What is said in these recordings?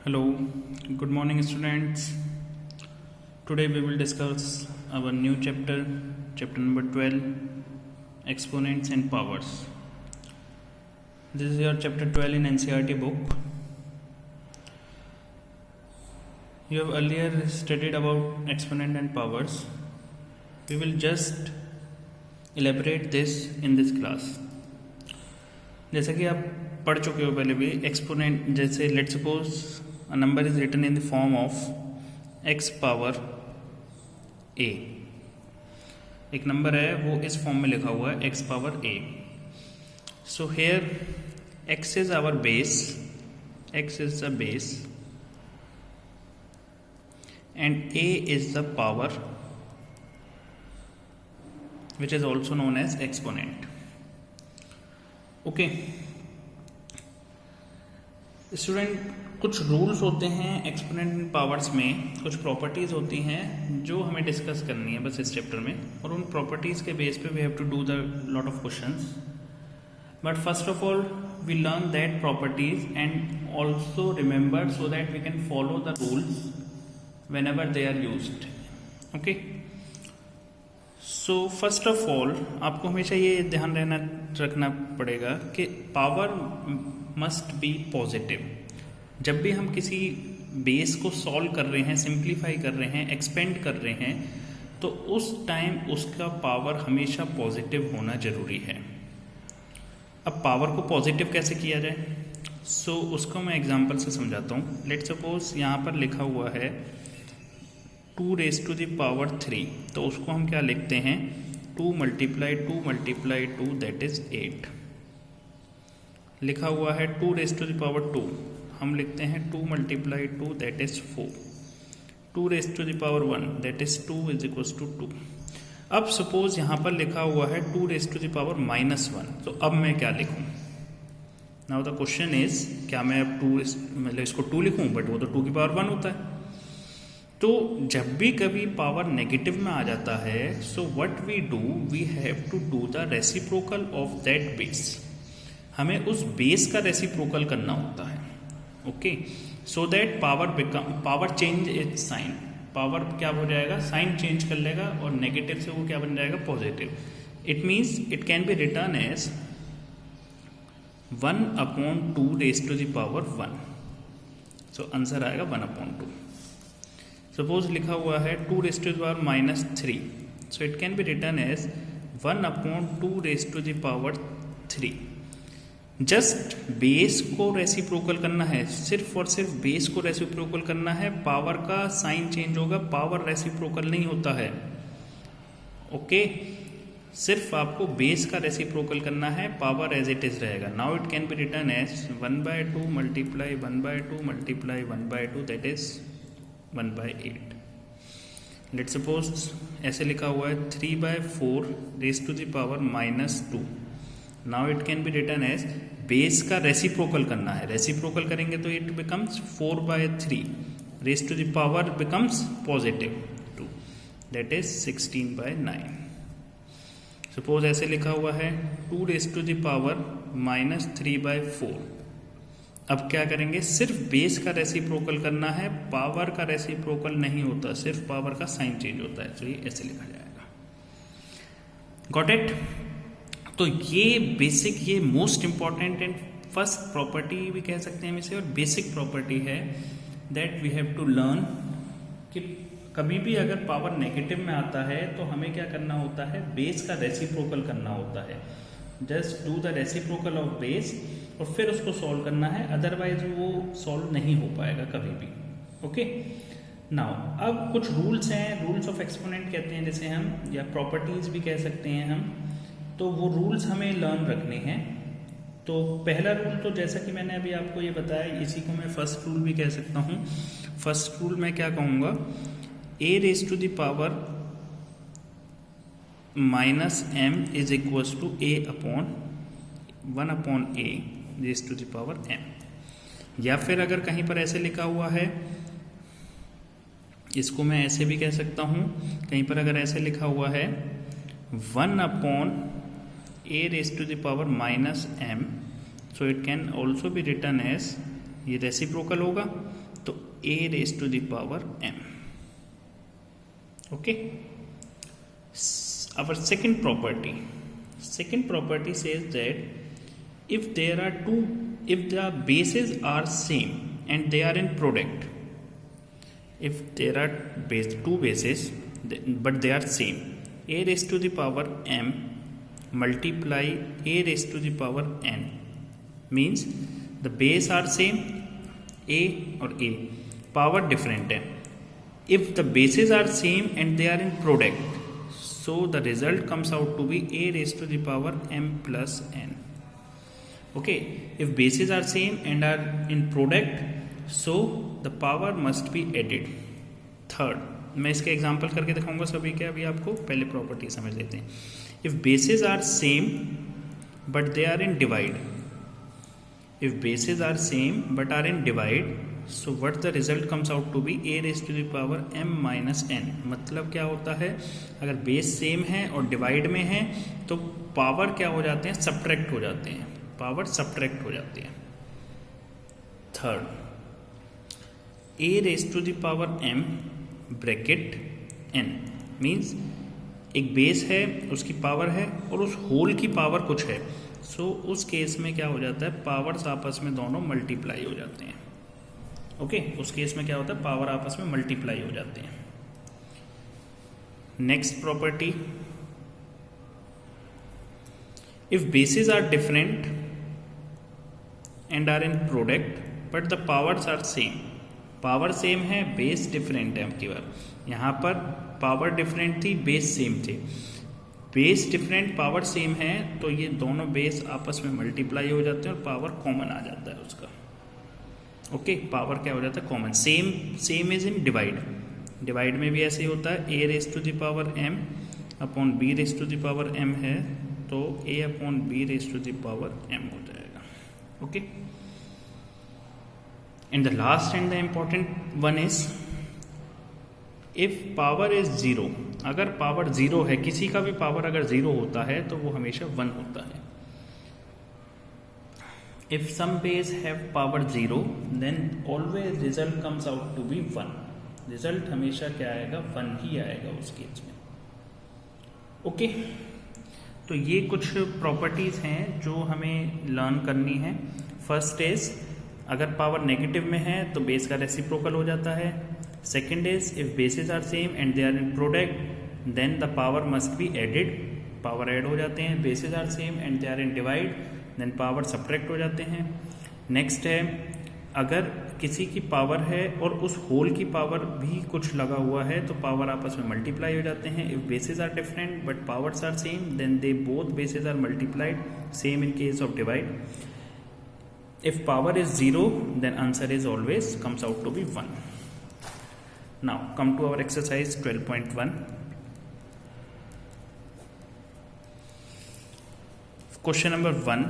Hello, good morning, students. Today we will discuss our new chapter, chapter number 12, Exponents and Powers. This is your chapter 12 in NCERT book. You have earlier studied about exponent and powers. We will just elaborate this in this class. जैसा कि आप पढ़ चुके हो पहले भी, exponent जैसे let suppose a number is written in the form of x power a. एक नंबर है वो इस फॉर्म में लिखा हुआ है x power a. So here x is our base, x is the base and a is the power which is also known as exponent. Okay, student, कुछ rules होते हैं एक्सपोनेंट एंड पावर्स में, कुछ properties होती हैं जो हमें discuss करनी है बस इस चैप्टर में, और उन प्रॉपर्टीज़ के बेस पे we have to do the lot of questions. But first of all we learn that properties and also remember so that we can follow the rules whenever they are used. Okay, so first of all आपको हमेशा ये ध्यान रखना पड़ेगा कि power must B positive. जब भी हम किसी बेस को सॉल्व कर रहे हैं, सिंप्लीफाई कर रहे हैं, एक्सपेंड कर रहे हैं, तो उस टाइम उसका पावर हमेशा पॉजिटिव होना जरूरी है. अब पावर को पॉजिटिव कैसे किया जाए, सो उसको मैं एग्जांपल से समझाता हूँ. लेट सपोज यहाँ पर लिखा हुआ है 2 raised to the power 3, तो उसको हम क्या लिखते हैं, 2 multiply 2 that is 8. लिखा हुआ है 2 raised to the power 2, हम लिखते हैं 2 multiply 2 that is 4. 2 raised to the power 1 that is 2 is equals to 2. अब सपोज यहाँ पर लिखा हुआ है 2 raised to the power -1, तो अब मैं क्या लिखूँ. नाउ द क्वेश्चन इज, क्या मैं अब 2 मतलब इसको 2 लिखूँ, बट वो तो 2 की पावर 1 होता है. तो जब भी कभी पावर नेगेटिव में आ जाता है, so what we do, we have to do the reciprocal of that base. हमें उस बेस का रेसिप्रोकल करना होता है. Okay, so that power change it sign, power क्या हो जाएगा, साइन चेंज कर लेगा और नेगेटिव से वो क्या बन जाएगा, positive. It means it can be written as 1/2 raised to the power 1. So answer आएगा 1/2. सपोज लिखा हुआ है 2 raised to the power -3, so it can be written as 1/2 raised to the power 3. Just base को reciprocal करना है, सिर्फ और सिर्फ बेस को रेसिप्रोकल करना है. पावर का साइन चेंज होगा, पावर रेसिप्रोकल नहीं होता है. ओके, सिर्फ आपको बेस का रेसिप्रोकल करना है, पावर एज इट इज रहेगा. Now it can be written as 1/2 multiply 1/2 multiply 1/2 that is 1/8. Let suppose ऐसे लिखा हुआ है 3/4 raised to the power -2. Now it can be written as, base का रेसिप्रोकल करना है, रेसिप्रोकल करेंगे तो it becomes 4/3 raised to the power becomes +2 that is 16/9. Suppose ऐसे लिखा हुआ है 2 raised to the power -3/4. अब क्या करेंगे, सिर्फ बेस का रेसिप्रोकल करना है, पावर का रेसिप्रोकल नहीं होता, सिर्फ पावर का साइन चेंज होता है. तो ये ऐसे लिखा जाएगा. Got it. तो ये बेसिक, ये most important and first property भी कह सकते हैं इसे, और बेसिक प्रॉपर्टी है that we have to learn कि कभी भी अगर पावर नेगेटिव में आता है तो हमें क्या करना होता है, बेस का रेसिप्रोकल करना होता है. Just do the reciprocal of base और फिर उसको सॉल्व करना है, अदरवाइज वो सॉल्व नहीं हो पाएगा कभी भी. ओके, नाउ अब कुछ रूल्स हैं, रूल्स ऑफ एक्सपोनेंट कहते हैं जैसे हम, या प्रॉपर्टीज भी कह सकते हैं हम. तो वो रूल्स हमें लर्न रखने हैं. तो पहला रूल, तो जैसा कि मैंने अभी आपको ये बताया, इसी को मैं फर्स्ट रूल भी कह सकता हूँ. फर्स्ट रूल मैं क्या कहूँगा, a raised to the power -m is equals to a/1/a raised to the power m. या फिर अगर कहीं पर ऐसे लिखा हुआ है, इसको मैं ऐसे भी कह सकता हूँ, कहीं पर अगर ऐसे लिखा हुआ है 1/a raised to the power -m, so it can also be written as, ये रेसिप्रोकल होगा, a raised to the power m. Okay. Our second property says that if the bases are same and they are in product, if there are two bases but they are same, a raised to the power m multiply a raised to the power n means the base are same, a और a, power different है. If the bases are same and they are in product, so the result comes out to be a raised to the power m plus n. Okay, if bases are same and are in product, so the power must be added. Third, मैं इसका example करके दिखाऊंगा सभी के. अभी आपको पहले property समझ लेते हैं. If bases are same but they are in divide, if bases are same but are in divide, so what the result comes out to be a raise to the power m minus n. मतलब क्या होता है, अगर base same है और divide में है तो पावर क्या हो जाते हैं, सब्ट्रैक्ट हो जाते हैं, पावर सब्ट्रैक्ट हो जाती है. Third, a raise to the power m bracket n means एक बेस है, उसकी पावर है और उस होल की पावर कुछ है. सो उस केस में क्या हो जाता है, पावर्स आपस में दोनों मल्टीप्लाई हो जाते हैं. ओके, उस केस में क्या होता है, पावर आपस में मल्टीप्लाई हो जाते हैं. Next property, if bases are different and are in product but the powers are same. Power same है, बेस डिफरेंट है. अब की बार यहाँ पर पावर डिफरेंट थी, बेस सेम थे. बेस डिफरेंट, पावर सेम है, तो ये दोनों बेस आपस में मल्टीप्लाई हो जाते हैं और पावर कॉमन आ जाता है उसका. ओके, पावर क्या हो जाता है, common. Same is in divide. Divide में भी ऐसे ही होता है, a raise to the power m upon b raise to the power m है, तो a upon b raise to the power m हो जाएगा. Okay, and the last and the important one is if power is zero. अगर power zero है, किसी का भी power अगर जीरो होता है तो वो हमेशा वन होता है. If some base have power 0, then always result comes out to be 1. Result हमेशा क्या आएगा, 1 ही आएगा उस केस में. ओके, तो ये कुछ प्रॉपर्टीज़ हैं जो हमें लर्न करनी है. फर्स्ट इज, अगर पावर नेगेटिव में है तो बेस का रेसिप्रोकल हो जाता है. Second is, if bases are same and they are in product then the power must be added. Power add हो जाते हैं. Bases are same and they are in divide then power subtract हो जाते हैं. Next है, अगर किसी की पावर है और उस होल की पावर भी कुछ लगा हुआ है तो पावर आपस में मल्टीप्लाई हो जाते हैं. If bases are different but powers are same then they both bases are multiplied. Same in case of divide. If power is zero then answer is always comes out to be 1. Now come to our exercise 12.1. Question number 1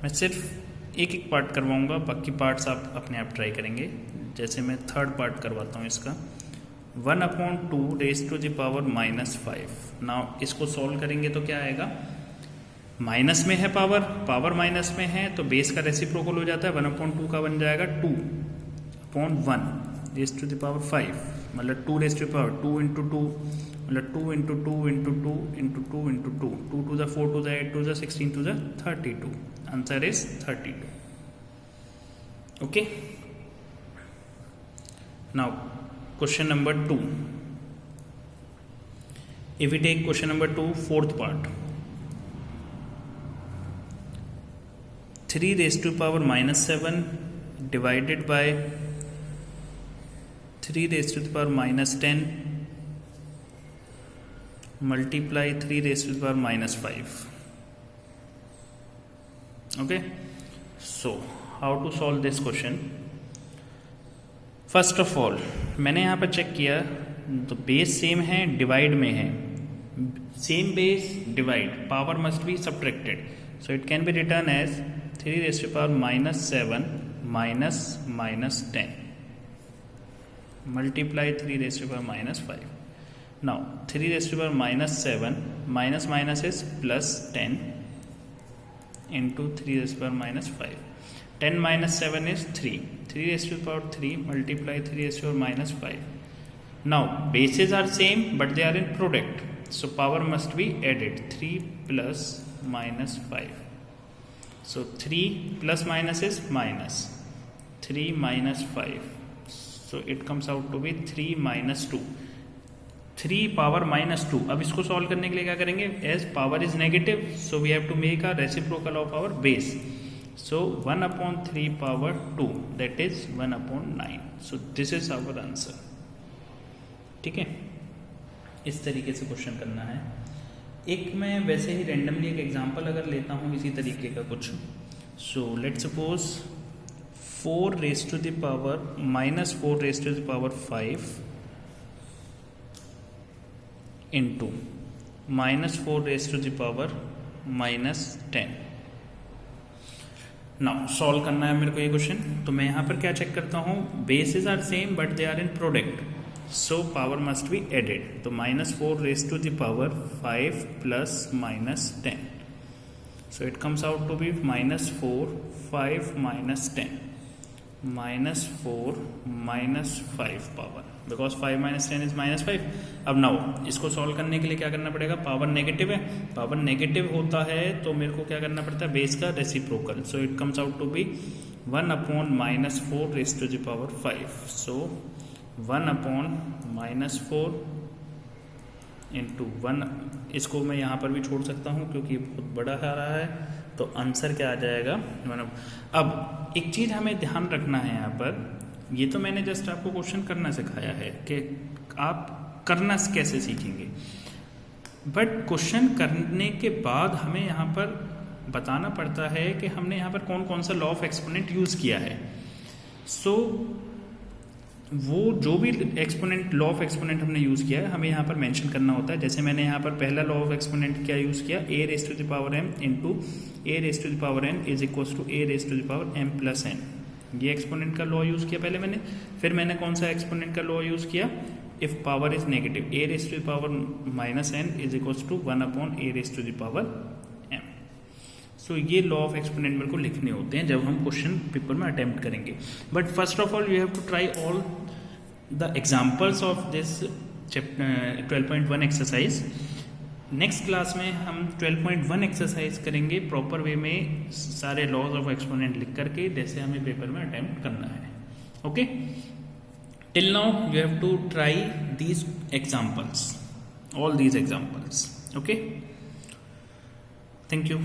मैं सिर्फ एक part करवाऊंगा, बाकी parts आप अपने आप try करेंगे. जैसे मैं थर्ड पार्ट करवाता हूँ इसका. 1/2 रेज़ टू द पावर -5. नाउ इसको सॉल्व करेंगे तो क्या आएगा, माइनस में है पावर माइनस में है तो बेस का रेसिप्रोकल हो जाता है. 1/2 का बन जाएगा 2/1 रेज़ टू द पावर 5, मतलब 2 रेज़ टू द पावर 2 × 2, मतलब 2 × 2 × 2 × 2 × 2, 2 to the 4 to the 8 to the 16 to the 32. Answer is 32. Okay. Now question number 2. If we take question number 2, fourth part, 3 raised to power -7 divided by 3 raised to the power -10 multiply 3 raised to the power -5. Okay, so how to solve this question? First of all मैंने यहाँ पर check किया तो base same है, divide में है. Same base divide, power must be subtracted, so it can be written as 3 raised to power -7 -10 multiply 3 raised to power -5. Now 3 raised to power -7 minus is +10 into 3 raised to power -5. 10 minus 7 is 3. 3 raised to the power 3 multiply 3 raised to the power minus 5. Now bases are same but they are in product. So power must be added. 3 plus minus 5. So 3 plus minus is minus. 3 minus 5. So it comes out to be 3 minus 2. 3 power minus 2. अब इसको solve करने के लिए क्या करेंगे? As power is negative so we have to make a reciprocal of our base. सो 1/3 power 2 that is 1/9. So this is our answer. ठीक है, इस तरीके से क्वेश्चन करना है. एक मैं वैसे ही रेंडमली एक एग्जांपल अगर लेता हूँ इसी तरीके का कुछ. So let's suppose 4 raise to the power minus 4 raise to the power 5 into minus 4 raise to the power minus 10. Now solve करना है मेरे को ये क्वेश्चन. तो मैं यहाँ पर क्या चेक करता हूँ? Bases are same but they are in product, so power must be added. तो minus 4 raise to the power 5 plus minus 10. So it comes out to be minus 4 5 minus 10 minus 4 minus 5 power, because 5 minus 10 is minus 5. अब now इसको solve करने के लिए क्या करना पड़ेगा? Power negative है. पावर नेगेटिव होता है तो मेरे को क्या करना पड़ता है? बेस का reciprocal. So it comes out to be 1/-4 raise to the power 5. So 1/-4 into 1. इसको मैं यहाँ पर भी छोड़ सकता हूँ क्योंकि बहुत बड़ा आ रहा है. तो आंसर क्या आ जाएगा? अब एक चीज़ हमें ध्यान रखना है यहाँ पर. ये तो मैंने जस्ट आपको क्वेश्चन करना सिखाया है कि आप करना कैसे सीखेंगे, बट क्वेश्चन करने के बाद हमें यहाँ पर बताना पड़ता है कि हमने यहाँ पर कौन कौन सा लॉ ऑफ एक्सपोनेंट यूज़ किया है. सो वो जो भी एक्सपोनेंट लॉ ऑफ एक्सपोनेंट हमने यूज़ किया है हमें यहाँ पर मेंशन करना होता है. जैसे मैंने यहाँ पर पहला लॉ ऑफ एक्सपोनेंट क्या यूज़ किया? a raise to the power m into a raise to the power n is equals to a raise to the power m plus n. ये एक्सपोनेंट का लॉ यूज़ किया पहले मैंने. फिर मैंने कौन सा एक्सपोनेंट का लॉ यूज़ किया? If power is negative a raise to the power minus n is equals to 1/a raise to the power m. सो ये लॉ ऑफ एक्सपोनेंट मेरे को लिखने होते हैं जब हम क्वेश्चन पेपर में अटेम्प्ट करेंगे. But first of all you have to try all the examples of this 12.1 exercise. Next class में हम 12.1 एक्सरसाइज करेंगे प्रॉपर वे में, सारे लॉज ऑफ एक्सपोनेंट लिख करके, जैसे हमें पेपर में अटेम्प्ट करना है. Okay, till now you have to try these examples, all these examples. Okay, thank you.